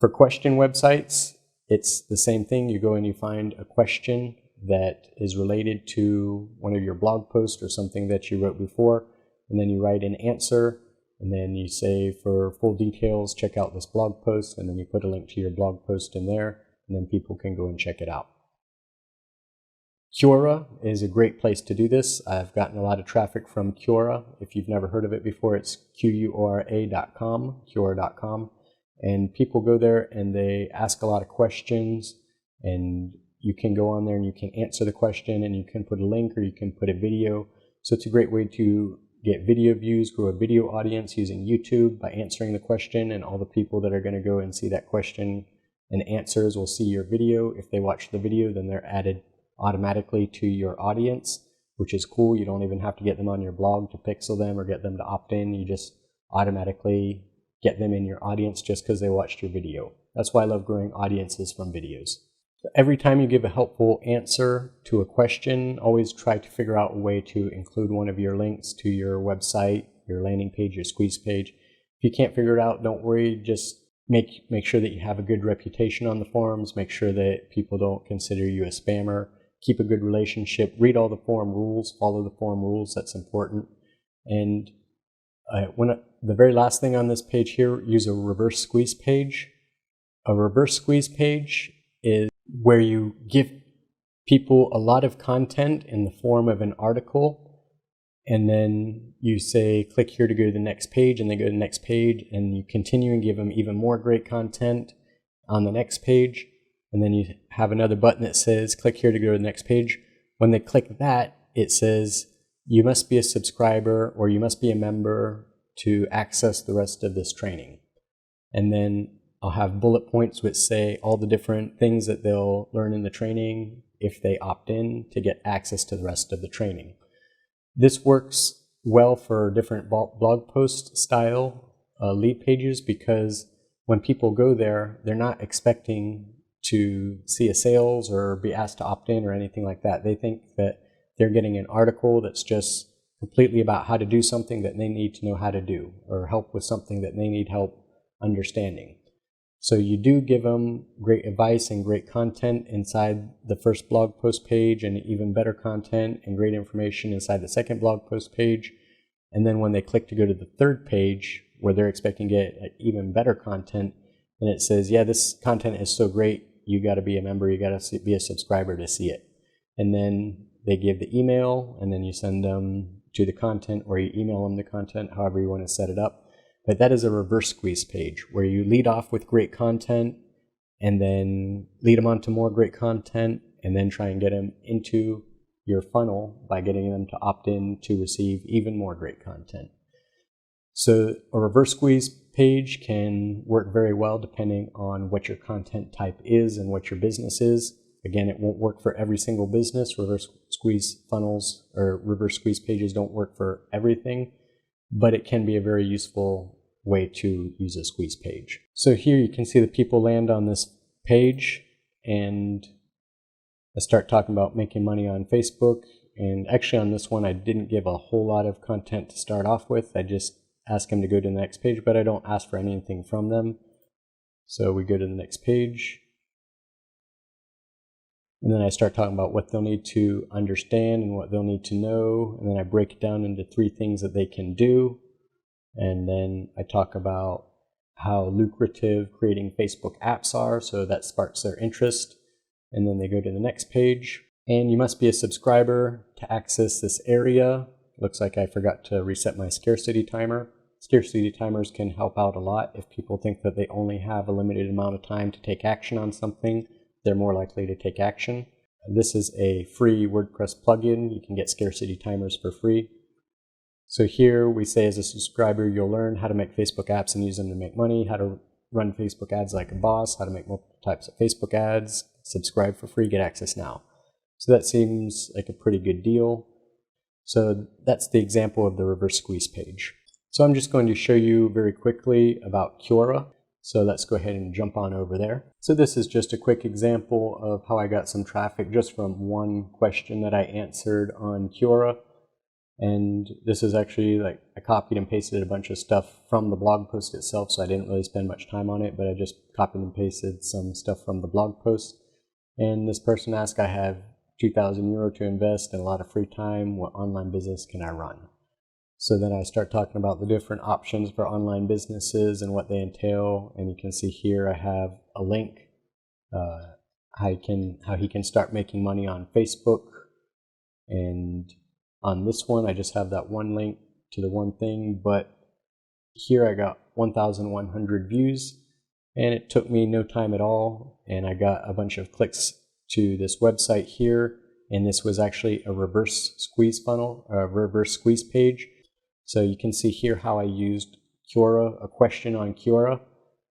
For question websites, it's the same thing. You go and you find a question that is related to one of your blog posts or something that you wrote before, and then you write an answer, and then you say, for full details, check out this blog post, and then you put a link to your blog post in there, and then people can go and check it out. Quora is a great place to do this. I've gotten a lot of traffic from Quora. If you've never heard of it before, it's Quora.com, Quora.com. And people go there and they ask a lot of questions, and you can go on there and you can answer the question, and you can put a link or you can put a video. So it's a great way to get video views, grow a video audience using YouTube by answering the question, and all the people that are going to go and see that question and answers will see your video. If they watch the video, then they're added automatically to your audience, which is cool. You don't even have to get them on your blog to pixel them or get them to opt in. You just automatically get them in your audience just because they watched your video. That's why I love growing audiences from videos. So every time you give a helpful answer to a question, always try to figure out a way to include one of your links to your website, your landing page, your squeeze page. If you can't figure it out, don't worry. Just make sure that you have a good reputation on the forums. Make sure that people don't consider you a spammer. Keep a good relationship. Read all the forum rules. Follow the forum rules. That's important. And the very last thing on this page here, use a reverse squeeze page. A reverse squeeze page is where you give people a lot of content in the form of an article, and then you say, click here to go to the next page, and they go to the next page, and you continue and give them even more great content on the next page. And then you have another button that says, click here to go to the next page. When they click that, it says, you must be a subscriber or you must be a member to access the rest of this training. And then I'll have bullet points which say all the different things that they'll learn in the training if they opt in to get access to the rest of the training. This works well for different blog post style lead pages, because when people go there, they're not expecting to see a sales or be asked to opt in or anything like that. They think that they're getting an article that's just completely about how to do something that they need to know how to do, or help with something that they need help understanding. So you do give them great advice and great content inside the first blog post page, and even better content and great information inside the second blog post page. And then when they click to go to the third page, where they're expecting to get even better content, and it says, yeah, this content is so great, you got to be a member, you got to be a subscriber to see it. And then they give the email, and then you send them to the content, or you email them the content, however you want to set it up. But that is a reverse squeeze page, where you lead off with great content and then lead them on to more great content, and then try and get them into your funnel by getting them to opt in to receive even more great content. So a reverse squeeze page can work very well depending on what your content type is and what your business is. Again, it won't work for every single business. Reverse squeeze funnels or reverse squeeze pages don't work for everything, but it can be a very useful way to use a squeeze page. So here you can see the people land on this page, and I start talking about making money on Facebook. And actually on this one, I didn't give a whole lot of content to start off with. I just ask them to go to the next page, but I don't ask for anything from them. So we go to the next page. And then I start talking about what they'll need to understand and what they'll need to know. And then I break it down into 3 things that they can do. And then I talk about how lucrative creating Facebook apps are, so that sparks their interest. And then they go to the next page. And you must be a subscriber to access this area. Looks like I forgot to reset my scarcity timer. Scarcity timers can help out a lot. If people think that they only have a limited amount of time to take action on something, they're more likely to take action. This is a free WordPress plugin. You can get scarcity timers for free. So here we say, as a subscriber, you'll learn how to make Facebook apps and use them to make money, how to run Facebook ads like a boss, how to make multiple types of Facebook ads, subscribe for free, get access now. So that seems like a pretty good deal. So that's the example of the reverse squeeze page. So I'm just going to show you very quickly about Quora. So let's go ahead and jump on over there. So this is just a quick example of how I got some traffic just from one question that I answered on Quora. And this is actually like I copied and pasted a bunch of stuff from the blog post itself, so I didn't really spend much time on it, but I just copied and pasted some stuff from the blog post. And this person asked, I have 2,000 euro to invest and a lot of free time. What online business can I run? So then I start talking about the different options for online businesses and what they entail. And you can see here I have a link, how he can start making money on Facebook. And on this one, I just have that one link to the one thing, but here I got 1,100 views, and it took me no time at all, and I got a bunch of clicks to this website here, and this was actually a reverse squeeze funnel, a reverse squeeze page. So you can see here how I used Quora, a question on Quora,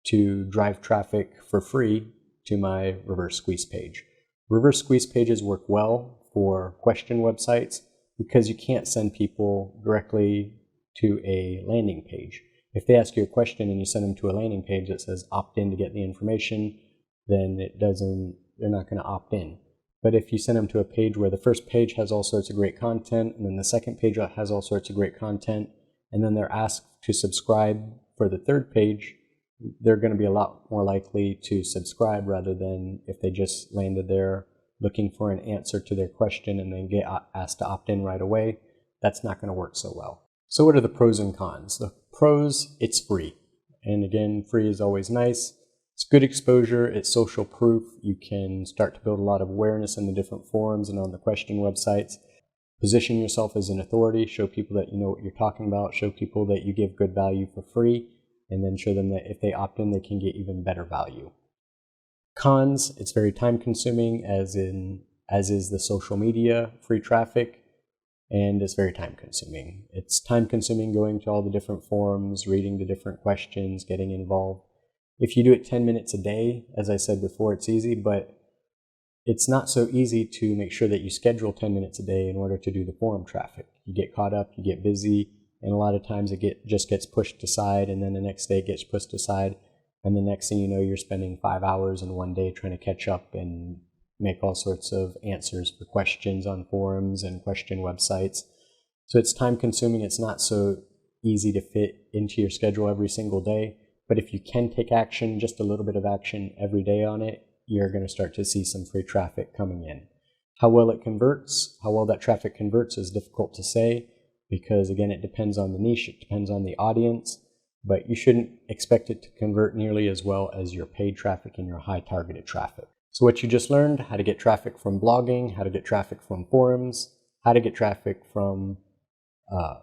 to drive traffic for free to my reverse squeeze page. Reverse squeeze pages work well for question websites because you can't send people directly to a landing page. If they ask you a question and you send them to a landing page that says opt in to get the information, then they're not going to opt in. But if you send them to a page where the first page has all sorts of great content, and then the second page has all sorts of great content, and then they're asked to subscribe for the third page, they're going to be a lot more likely to subscribe rather than if they just landed there looking for an answer to their question and then get asked to opt in right away. That's not going to work so well. So what are the pros and cons? The pros, it's free. And again, free is always nice. It's good exposure, it's social proof. You can start to build a lot of awareness in the different forums and on the question websites. Position yourself as an authority, show people that you know what you're talking about, show people that you give good value for free, and then show them that if they opt in, they can get even better value. Cons, it's very time consuming, as is the social media, free traffic, and it's very time consuming. It's time consuming going to all the different forums, reading the different questions, getting involved. If you do it 10 minutes a day, as I said before, it's easy, but it's not so easy to make sure that you schedule 10 minutes a day in order to do the forum traffic. You get caught up, you get busy, and a lot of times it just gets pushed aside, and then the next day it gets pushed aside. And the next thing you know, you're spending 5 hours in one day trying to catch up and make all sorts of answers for questions on forums and question websites. So it's time consuming. It's not so easy to fit into your schedule every single day. But if you can take action, just a little bit of action every day on it, you're going to start to see some free traffic coming in. How well it converts, how well that traffic converts is difficult to say because, again, it depends on the niche, it depends on the audience. But you shouldn't expect it to convert nearly as well as your paid traffic and your high targeted traffic. So what you just learned, how to get traffic from blogging, how to get traffic from forums, how to get traffic from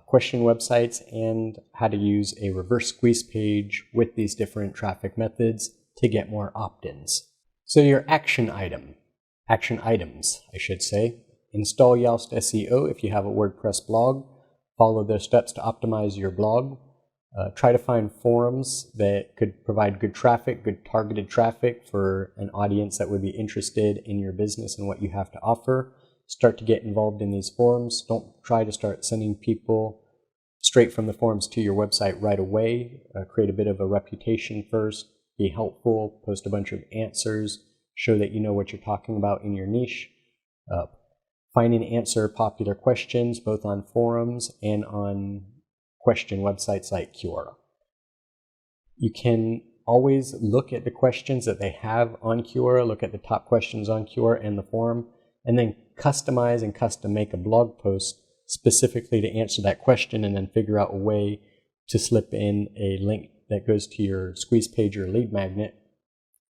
question websites, and how to use a reverse squeeze page with these different traffic methods to get more opt-ins. So your action items, I should say. Install Yoast SEO if you have a WordPress blog. Follow the steps to optimize your blog. Try to find forums that could provide good traffic, good targeted traffic for an audience that would be interested in your business and what you have to offer. Start to get involved in these forums. Don't try to start sending people straight from the forums to your website right away. Create a bit of a reputation first. Be helpful. Post a bunch of answers. Show that you know what you're talking about in your niche. Find and answer popular questions both on forums and on question websites like Quora. You can always look at the questions that they have on Quora, look at the top questions on Quora and the forum, and then customize and custom make a blog post specifically to answer that question, and then figure out a way to slip in a link that goes to your squeeze page or lead magnet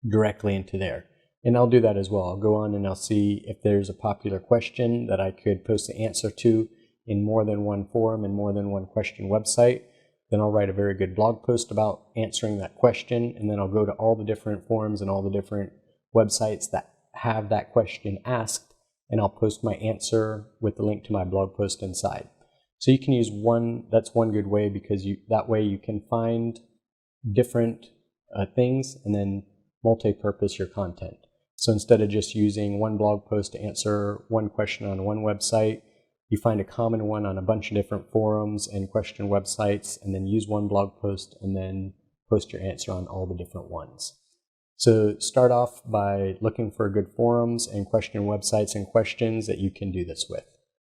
directly into there. And I'll do that as well. I'll go on and I'll see if there's a popular question that I could post the answer to in more than one forum and more than one question website. Then I'll write a very good blog post about answering that question, and then I'll go to all the different forums and all the different websites that have that question asked, and I'll post my answer with the link to my blog post inside. So you can use that's one good way, because that way you can find different things and then multi-purpose your content. So instead of just using one blog post to answer one question on one website, you find a common one on a bunch of different forums and question websites, and then use one blog post and then post your answer on all the different ones. So start off by looking for good forums and question websites and questions that you can do this with.